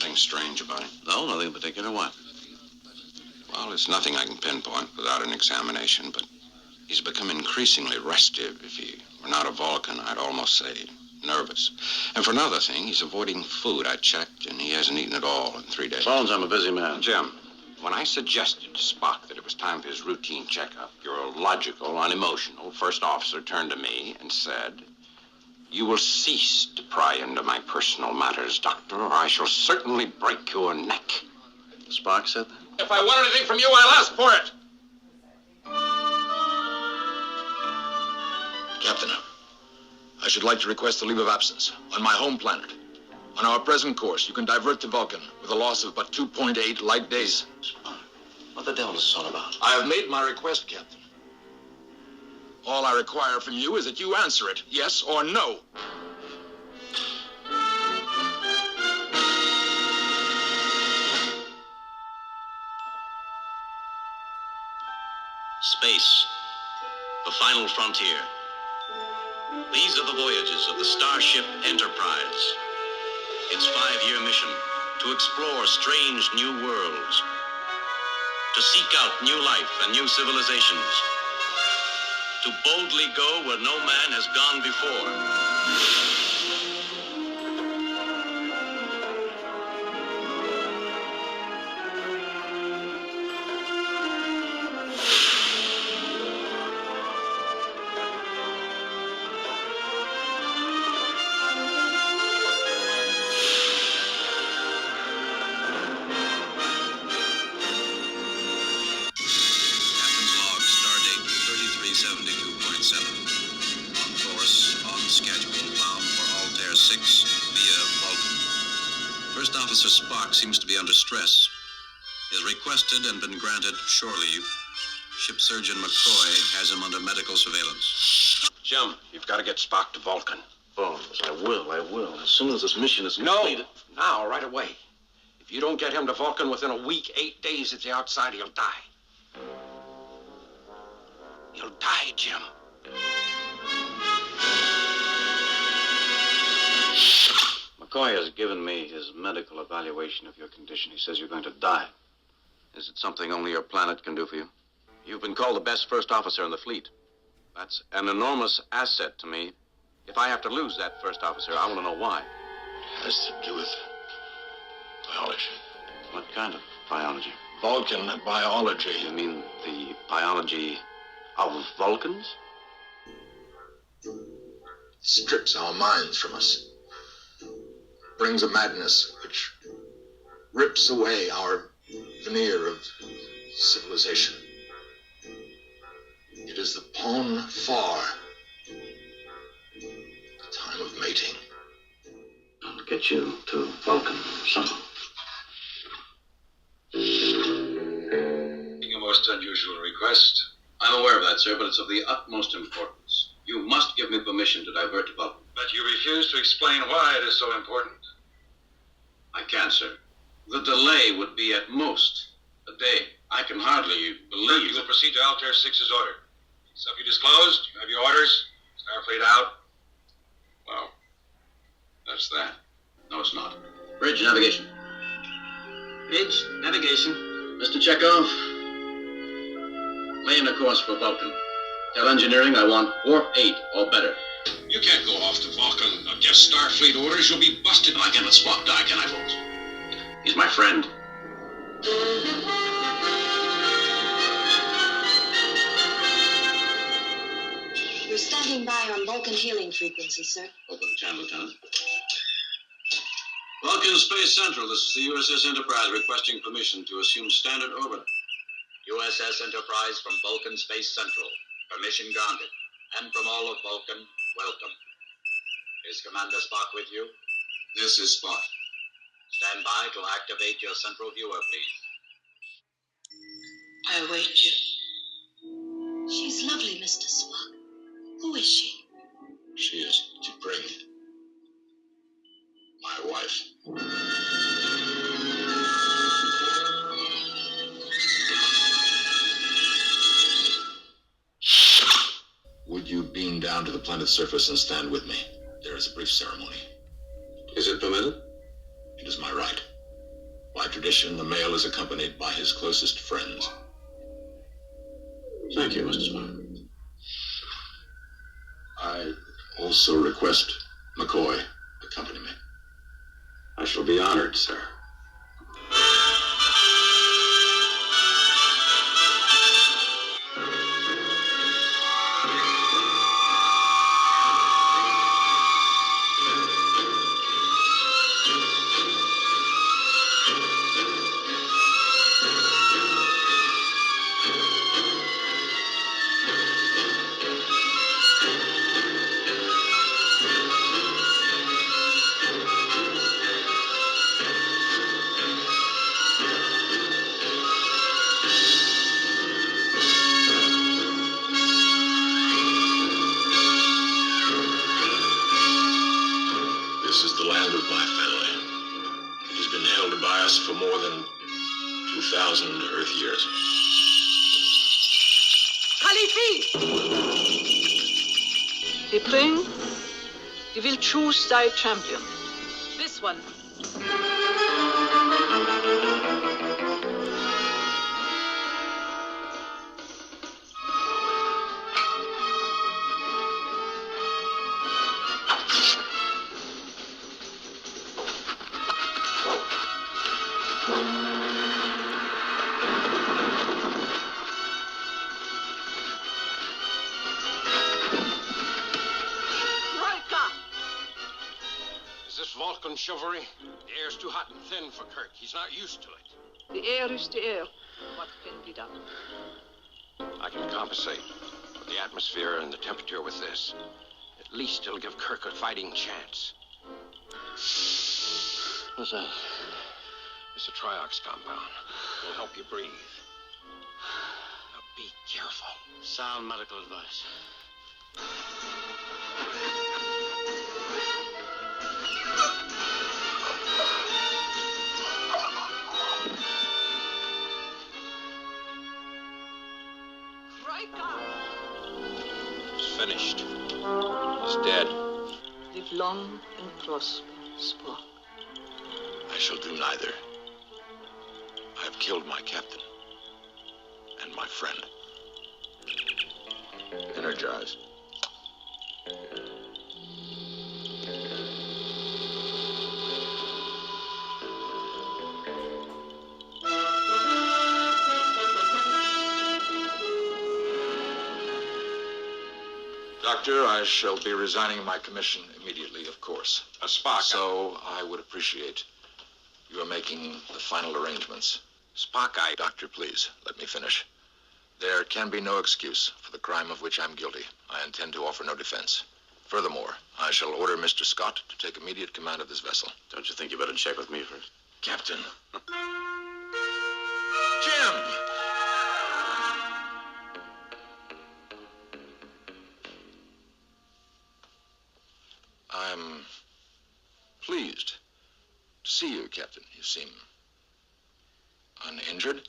Anything strange about him? No, nothing in particular. What? Well, it's nothing I can pinpoint without an examination, but he's become increasingly restive. If he were not a Vulcan, I'd almost say nervous. And for another thing, he's avoiding food. I checked, and he hasn't eaten at all in 3 days. Bones, I'm a busy man. Jim, when I suggested to Spock that it was time for his routine checkup, your logical, unemotional first officer turned to me and said, "You will cease to pry into my personal matters, Doctor, or I shall certainly break your neck." Spock said that? If I want anything from you, I'll ask for it. Captain, I should like to request a leave of absence on my home planet. On our present course, you can divert to Vulcan with a loss of but 2.8 light days. Spock, what the devil is this all about? I have made my request, Captain. All I require from you is that you answer it, yes or no. Space, the final frontier. These are the voyages of the Starship Enterprise. Its 5-year mission to explore strange new worlds, to seek out new life and new civilizations, to boldly go where no man has gone before. Officer Spock seems to be under stress. He has requested and been granted shore leave. Ship surgeon McCoy has him under medical surveillance. Jim, you've got to get Spock to Vulcan. Bones, I will. As soon as this mission is completed. No, now, right away. If you don't get him to Vulcan within a week, 8 days at the outside, he'll die. He'll die, Jim. McCoy has given me his medical evaluation of your condition. He says you're going to die. Is it something only your planet can do for you? You've been called the best first officer in the fleet. That's an enormous asset to me. If I have to lose that first officer, I want to know why. It has to do with biology. What kind of biology? Vulcan biology. You mean the biology of Vulcans? Strips our minds from us. Brings a madness which rips away our veneer of civilization. It is the pon farr, the time of mating. I'll get you to Vulcan somehow. A most unusual request. I'm aware of that, sir, but it's of the utmost importance. You must give me permission to divert to Vulcan. But you refuse to explain why it is so important. I can't, sir. The delay would be at most a day. I can hardly believe... You will proceed to Altair 6's order. Stuff you disclosed, you have your orders, Starfleet out. Well, that's that. No, it's not. Bridge navigation. Bridge navigation. Mr. Chekhov, lay in a course for Vulcan. Tell engineering I want warp 8 or better. You can't go off to Vulcan against Starfleet orders. You'll be busted. I can't let Spock die, can I, folks? He's my friend. We're standing by on Vulcan hailing frequency, sir. Open the channel, Lieutenant. Vulcan Space Central, this is the USS Enterprise requesting permission to assume standard orbit. USS Enterprise from Vulcan Space Central. Permission granted. And from all of Vulcan, welcome. Is Commander Spock with you? This is Spock. Stand by to activate your central viewer, please. I await you. She's lovely, Mr. Spock. Who is she? She is T'Pring, my wife. Would you beam down to the planet's surface and stand with me? There is a brief ceremony. Is it permitted? It is my right. By tradition, the male is accompanied by his closest friends. Thank you, Mr. Spock. I also request McCoy accompany me. I shall be honored, sir. This is the land of my family. It has been held by us for more than 2,000 Earth years. Khalifi! The Pring, you will choose thy champion. This one. Vulcan chivalry. The air's too hot and thin for Kirk. He's not used to it. The air is the air. What can be done? I can compensate for the atmosphere and the temperature with this. At least it'll give Kirk a fighting chance. What's that? It's a triox compound. It'll help you breathe. Now be careful. Sound medical advice. It's finished. He's dead. Live long and prosper, Spock. I shall do neither. I have killed my captain and my friend. Energize. Doctor, I shall be resigning my commission immediately, of course. Spock. So I would appreciate your making the final arrangements. Spock, Doctor, please, let me finish. There can be no excuse for the crime of which I'm guilty. I intend to offer no defense. Furthermore, I shall order Mr. Scott to take immediate command of this vessel. Don't you think you better check with me first? Captain. Jim! I'm pleased to see you, Captain. You seem uninjured.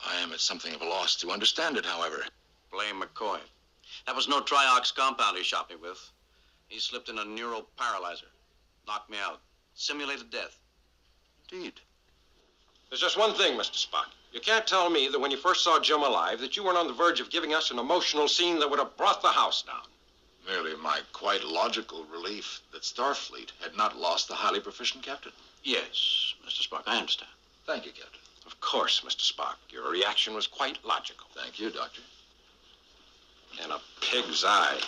I am at something of a loss to understand it, however. Blame McCoy. That was no triox compound he shot me with. He slipped in a neural paralyzer. Knocked me out. Simulated death. Indeed. There's just one thing, Mr. Spock. You can't tell me that when you first saw Jim alive that you weren't on the verge of giving us an emotional scene that would have brought the house down. Merely my quite logical relief that Starfleet had not lost the highly proficient captain. Yes, Mr. Spock, I understand. Thank you, Captain. Of course, Mr. Spock. Your reaction was quite logical. Thank you, Doctor. In a pig's eye.